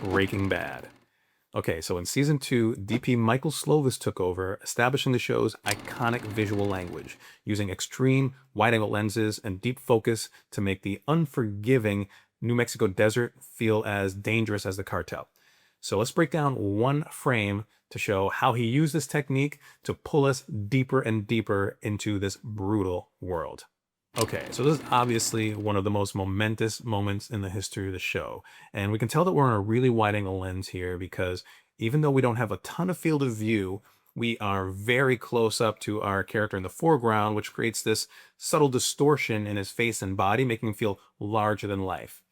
Breaking Bad. Okay, so in season 2, DP Michael Slovis took over, establishing the show's iconic visual language, using extreme wide-angle lenses and deep focus to make the unforgiving New Mexico desert feel as dangerous as the cartel. So let's break down one frame to show how he used this technique to pull us deeper and deeper into this brutal world. Okay, so this is obviously one of the most momentous moments in the history of the show. And we can tell that we're on a really wide angle lens here because even though we don't have a ton of field of view, we are very close up to our character in the foreground, which creates this subtle distortion in his face and body, making him feel larger than life.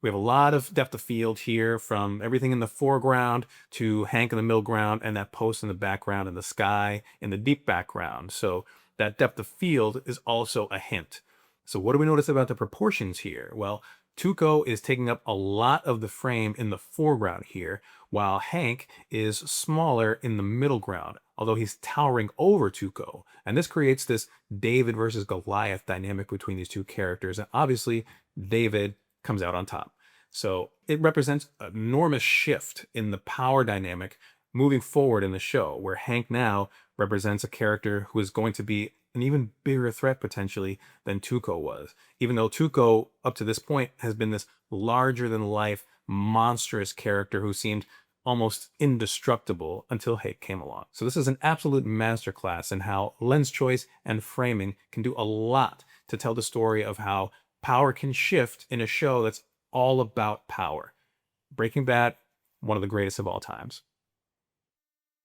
We have a lot of depth of field here, from everything in the foreground to Hank in the middle ground and that post in the background and the sky in the deep background. So that depth of field is also a hint. So what do we notice about the proportions here? Well, Tuco is taking up a lot of the frame in the foreground here, while Hank is smaller in the middle ground, although he's towering over Tuco. And this creates this David versus Goliath dynamic between these two characters. And obviously, David comes out on top. So it represents an enormous shift in the power dynamic moving forward in the show, where Hank now represents a character who is going to be an even bigger threat potentially than Tuco was. Even though Tuco, up to this point, has been this larger than life, monstrous character who seemed almost indestructible until Hank came along. So this is an absolute masterclass in how lens choice and framing can do a lot to tell the story of how power can shift in a show that's all about power. Breaking Bad, one of the greatest of all times.